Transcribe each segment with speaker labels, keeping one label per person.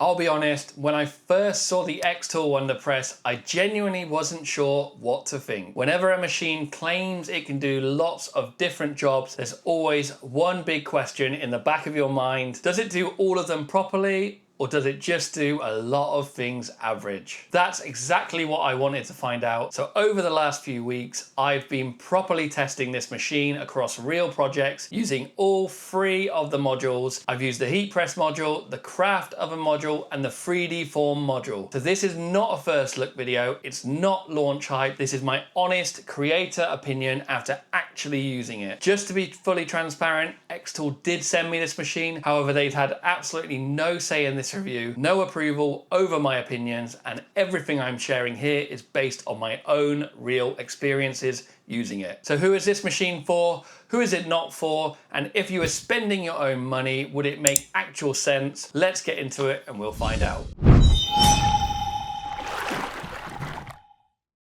Speaker 1: I'll be honest, when I first saw the xTool WonderPress, I genuinely wasn't sure what to think. Whenever a machine claims it can do lots of different jobs, there's always one big question in the back of your mind. Does it do all of them properly? Or does it just do a lot of things average? That's exactly what I wanted to find out. So over the last few weeks, I've been properly testing this machine across real projects using all 3 of the modules. I've used the heat press module, the craft oven module, and the 3D form module. So this is not a first look video. It's not launch hype. This is my honest creator opinion after actually using it. Just to be fully transparent, xTool did send me this machine. However, they've had absolutely no say in this review, no approval over my opinions, and everything I'm sharing here is based on my own real experiences using it. So who is this machine for? Who is it not for? And if you were spending your own money, would it make actual sense? Let's get into it and we'll find out.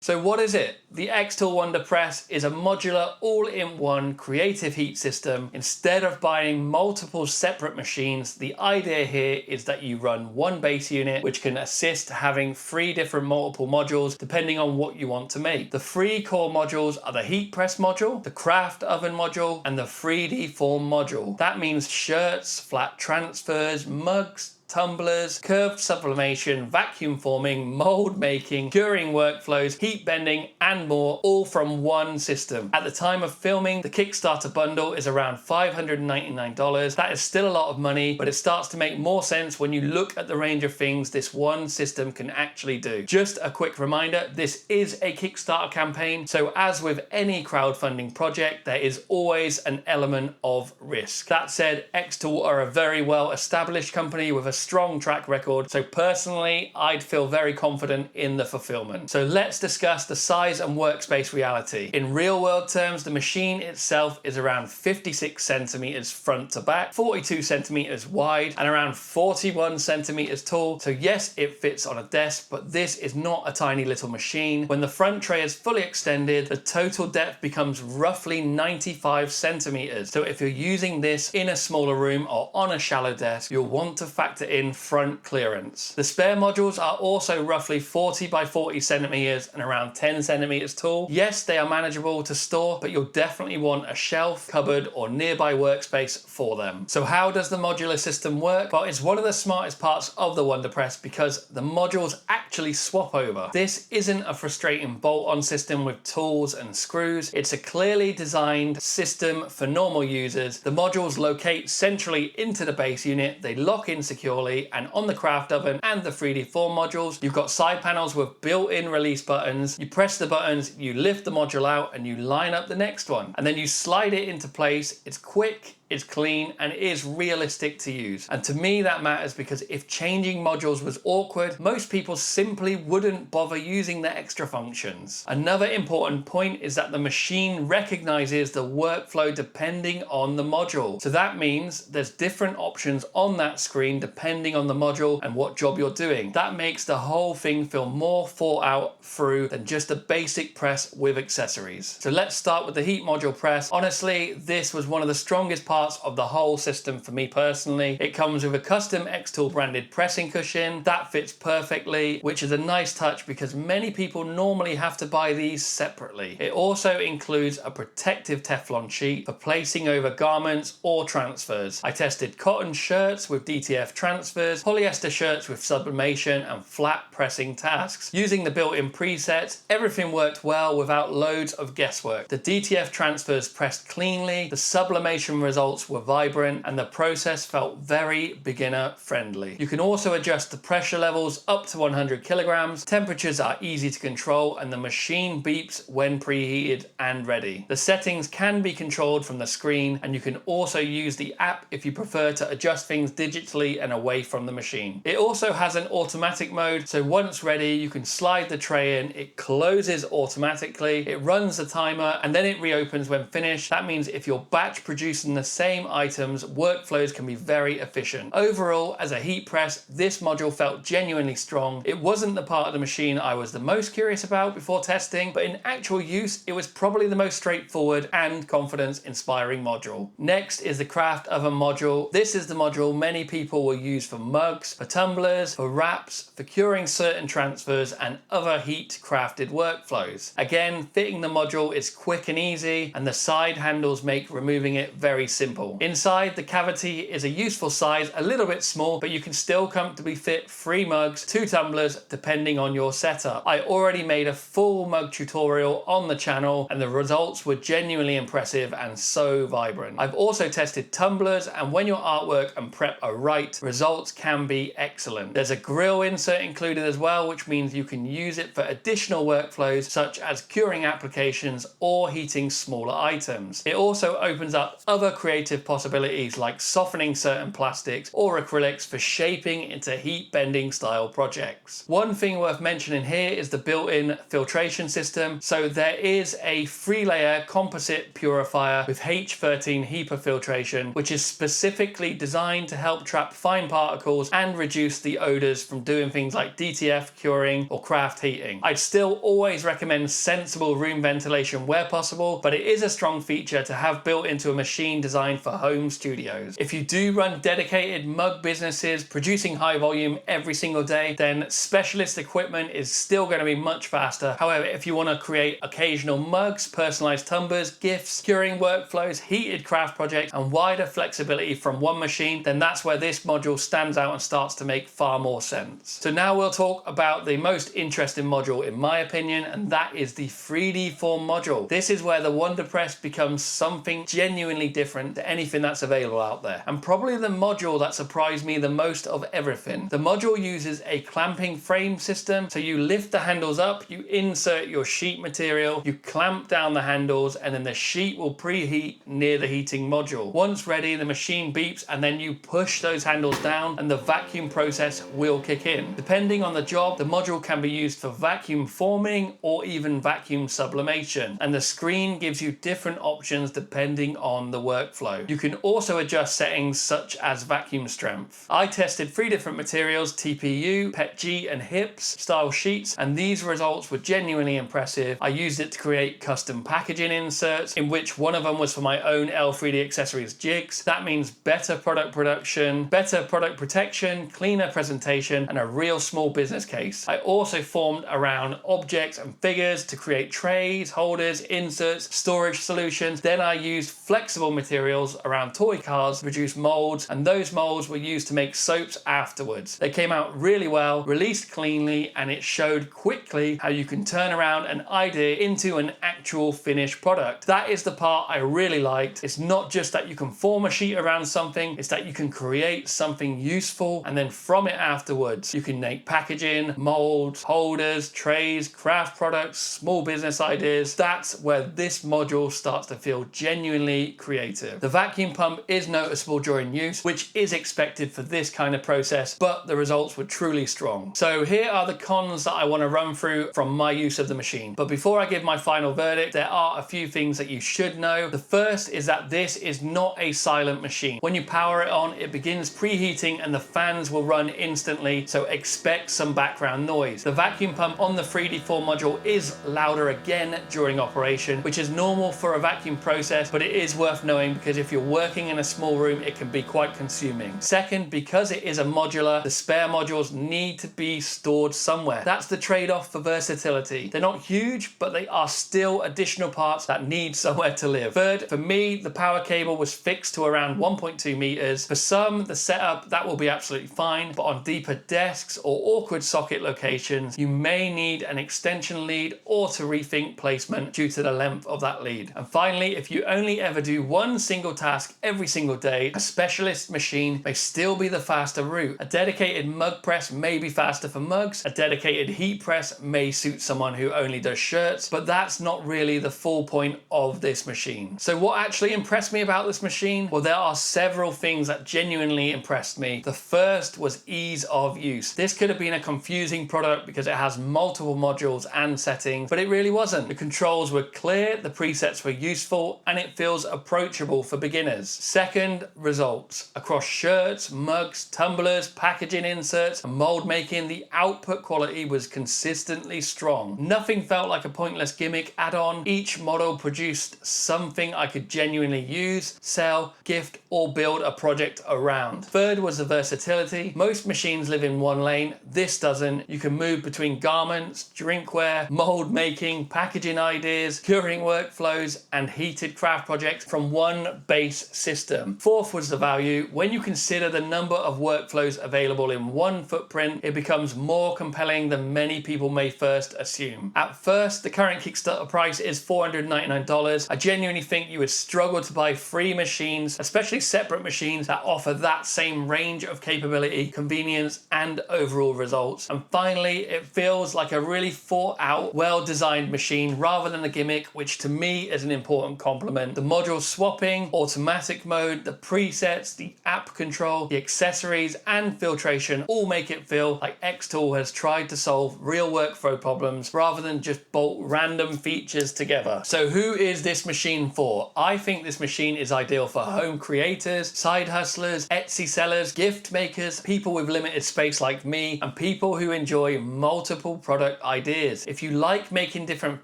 Speaker 1: So what is it? The xTool WonderPress is a modular all-in-one creative heat system. Instead of buying multiple separate machines, the idea here is that you run one base unit which can assist having 3 different multiple modules depending on what you want to make. The 3 core modules are the heat press module, the craft oven module, and the 3D form module. That means shirts, flat transfers, mugs, tumblers, curved sublimation, vacuum forming, mold making, curing workflows, heat bending, and more, all from one system. At the time of filming, the Kickstarter bundle is around $599. That is still a lot of money, but it starts to make more sense when you look at the range of things this one system can actually do. Just a quick reminder, this is a Kickstarter campaign, so as with any crowdfunding project, there is always an element of risk. That said, xTool are a very well established company with a strong track record, so personally I'd feel very confident in the fulfillment. So let's discuss the size and workspace reality. In real world terms, the machine itself is around 56 centimeters front to back, 42 centimeters wide, and around 41 centimeters tall. So yes, it fits on a desk, but this is not a tiny little machine. When the front tray is fully extended, the total depth becomes roughly 95 centimeters. So if you're using this in a smaller room or on a shallow desk, you'll want to factor in front clearance. The spare modules are also roughly 40 by 40 centimeters and around 10 centimeters tall. Yes, they are manageable to store, but you'll definitely want a shelf, cupboard, or nearby workspace for them. So how does the modular system work? Well, it's one of the smartest parts of the WonderPress because the modules actually swap over. This isn't a frustrating bolt-on system with tools and screws. It's a clearly designed system for normal users. The modules locate centrally into the base unit, they lock in securely, and on the craft oven and the 3D form modules, you've got side panels with built-in release buttons. You press the buttons, you lift the module out, and you line up the next one. And then you slide it into place. It's quick, it's clean, and it is realistic to use. And to me that matters because if changing modules was awkward, most people simply wouldn't bother using the extra functions. Another important point is that the machine recognizes the workflow depending on the module. So that means there's different options on that screen depending on the module and what job you're doing. That makes the whole thing feel more thought out through than just a basic press with accessories. So let's start with the heat module press. Honestly, this was one of the strongest parts of the whole system for me personally. It comes with a custom xTool branded pressing cushion that fits perfectly, which is a nice touch because many people normally have to buy these separately. It also includes a protective Teflon sheet for placing over garments or transfers. I tested cotton shirts with DTF transfers, polyester shirts with sublimation, and flat pressing tasks. Using the built-in presets, everything worked well without loads of guesswork. The DTF transfers pressed cleanly, the sublimation results were vibrant, and the process felt very beginner friendly. You can also adjust the pressure levels up to 100 kilograms. Temperatures are easy to control and the machine beeps when preheated and ready. The settings can be controlled from the screen, and you can also use the app if you prefer to adjust things digitally and away from the machine. It also has an automatic mode, so once ready you can slide the tray in, it closes automatically, it runs the timer, and then it reopens when finished. That means if you're batch producing the same items, workflows can be very efficient. Overall, as a heat press, this module felt genuinely strong. It wasn't the part of the machine I was the most curious about before testing, but in actual use, it was probably the most straightforward and confidence-inspiring module. Next is the craft oven module. This is the module many people will use for mugs, for tumblers, for wraps, for curing certain transfers, and other heat-crafted workflows. Again, fitting the module is quick and easy, and the side handles make removing it very simple. Inside, the cavity is a useful size, a little bit small, but you can still comfortably fit 3 mugs, 2 tumblers, depending on your setup. I already made a full mug tutorial on the channel, and the results were genuinely impressive and so vibrant. I've also tested tumblers, and when your artwork and prep are right, results can be excellent. There's a grill insert included as well, which means you can use it for additional workflows such as curing applications or heating smaller items. It also opens up other creative possibilities like softening certain plastics or acrylics for shaping into heat bending style projects. One thing worth mentioning here is the built-in filtration system. So there is a 3-layer composite purifier with H13 HEPA filtration, which is specifically designed to help trap fine particles and reduce the odors from doing things like DTF curing or craft heating. I'd still always recommend sensible room ventilation where possible, but it is a strong feature to have built into a machine designed for home studios. If you do run dedicated mug businesses producing high volume every single day, then specialist equipment is still going to be much faster. However, if you want to create occasional mugs, personalized tumblers, gifts, curing workflows, heated craft projects, and wider flexibility from one machine, then that's where this module stands out and starts to make far more sense. So now we'll talk about the most interesting module in my opinion, and that is the 3D form module. This is where the WonderPress becomes something genuinely different to anything that's available out there, and probably the module that surprised me the most of everything. The module uses a clamping frame system, so you lift the handles up, you insert your sheet material, you clamp down the handles, and then the sheet will preheat near the heating module. Once ready, the machine beeps, and then you push those handles down and the vacuum process will kick in. Depending on the job, the module can be used for vacuum forming or even vacuum sublimation, and the screen gives you different options depending on the workflow. You can also adjust settings such as vacuum strength. I tested 3 different materials, TPU, PETG and HIPS style sheets, and these results were genuinely impressive. I used it to create custom packaging inserts, in which one of them was for my own L3D Accessories jigs. That means better product production, better product protection, cleaner presentation, and a real small business case. I also formed around objects and figures to create trays, holders, inserts, storage solutions. Then I used flexible materials around toy cars to produce molds, and those molds were used to make soaps afterwards. They came out really well, released cleanly, and it showed quickly how you can turn around an idea into an actual finished product. That is the part I really liked. It's not just that you can form a sheet around something, it's that you can create something useful, and then from it afterwards you can make packaging, molds, holders, trays, craft products, small business ideas. That's where this module starts to feel genuinely creative. The vacuum pump is noticeable during use, which is expected for this kind of process, but the results were truly strong. So here are the cons that I want to run through from my use of the machine. But before I give my final verdict, there are a few things that you should know. The first is that this is not a silent machine. When you power it on, it begins preheating and the fans will run instantly, so expect some background noise. The vacuum pump on the 3D form module is louder again during operation, which is normal for a vacuum process, but it is worth knowing because if you're working in a small room, it can be quite consuming. Second, because it is a modular, the spare modules need to be stored somewhere. That's the trade-off for versatility. They're not huge, but they are still additional parts that need somewhere to live. Third, for me, the power cable was fixed to around 1.2 meters. For some, the setup, that will be absolutely fine, but on deeper desks or awkward socket locations, you may need an extension lead or to rethink placement due to the length of that lead. And finally, if you only ever do one single task every single day, a specialist machine may still be the faster route. A dedicated mug press may be faster for mugs, a dedicated heat press may suit someone who only does shirts, but that's not really the full point of this machine. So what actually impressed me about this machine? Well, there are several things that genuinely impressed me. The first was ease of use. This could have been a confusing product because it has multiple modules and settings, but it really wasn't. The controls were clear, the presets were useful, and it feels approachable for beginners. Second, results. Across shirts, mugs, tumblers, packaging inserts, and mold making, the output quality was consistently strong. Nothing felt like a pointless gimmick add-on. Each model produced something I could genuinely use, sell, gift, or build a project around. Third was the versatility. Most machines live in one lane. This doesn't. You can move between garments, drinkware, mold making, packaging ideas, curing workflows, and heated craft projects from one base system. Fourth was the value. When you consider the number of workflows available in one footprint, it becomes more compelling than many people may first assume. At first, the current Kickstarter price is $499. I genuinely think you would struggle to buy 3 machines, especially separate machines that offer that same range of capability, convenience, and overall results. And finally, it feels like a really thought out, well-designed machine rather than a gimmick, which to me is an important compliment. The module swapping, automatic mode, the presets, the app control, the accessories, and filtration all make it feel like xTool has tried to solve real workflow problems rather than just bolt random features together. So who is this machine for? I think this machine is ideal for home creators, side hustlers, Etsy sellers, gift makers, people with limited space like me, and people who enjoy multiple product ideas. If you like making different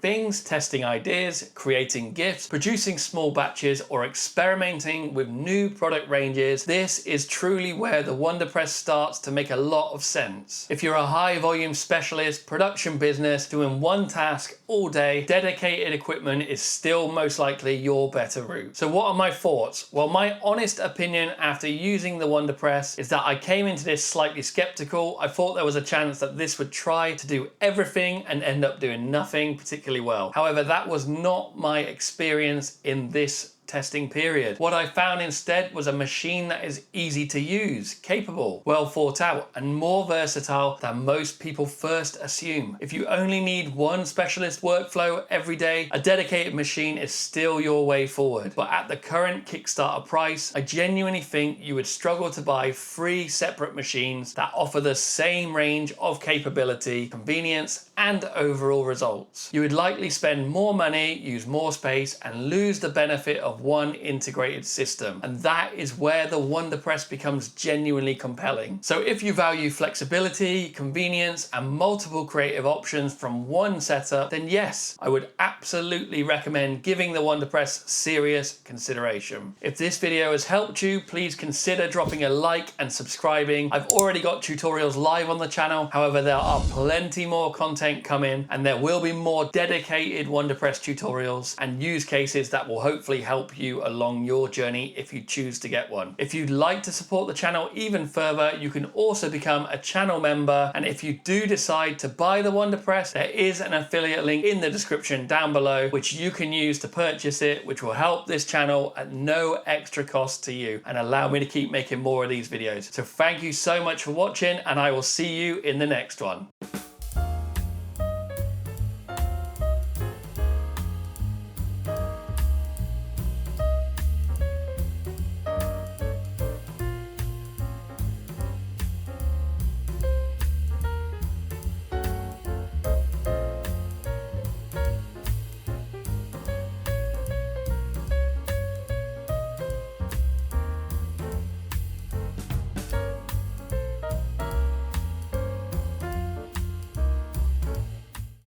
Speaker 1: things, testing ideas, creating gifts, producing small batches, or experimenting with new product ranges, this is truly where the WonderPress starts to make a lot of sense. If you're a high volume specialist, production business, doing one task all day, dedicated equipment is still most likely your better route. So what are my thoughts? Well, my honest opinion after using the WonderPress is that I came into this slightly skeptical. I thought there was a chance that this would try to do everything and end up doing nothing particularly well. However, that was not my experience in this testing period. What I found instead was a machine that is easy to use, capable, well thought out, and more versatile than most people first assume. If you only need one specialist workflow every day, a dedicated machine is still your way forward. But at the current Kickstarter price, I genuinely think you would struggle to buy 3 separate machines that offer the same range of capability, convenience, and overall results. You would likely spend more money, use more space, and lose the benefit of one integrated system. And that is where the WonderPress becomes genuinely compelling. So if you value flexibility, convenience, and multiple creative options from one setup, then yes, I would absolutely recommend giving the WonderPress serious consideration. If this video has helped you, please consider dropping a like and subscribing. I've already got tutorials live on the channel. However, there are plenty more content coming, and there will be more dedicated WonderPress tutorials and use cases that will hopefully help you along your journey if you choose to get one. If you'd like to support the channel even further, you can also become a channel member. And if you do decide to buy the WonderPress, there is an affiliate link in the description down below, which you can use to purchase it, which will help this channel at no extra cost to you and allow me to keep making more of these videos. So thank you so much for watching, and I will see you in the next one.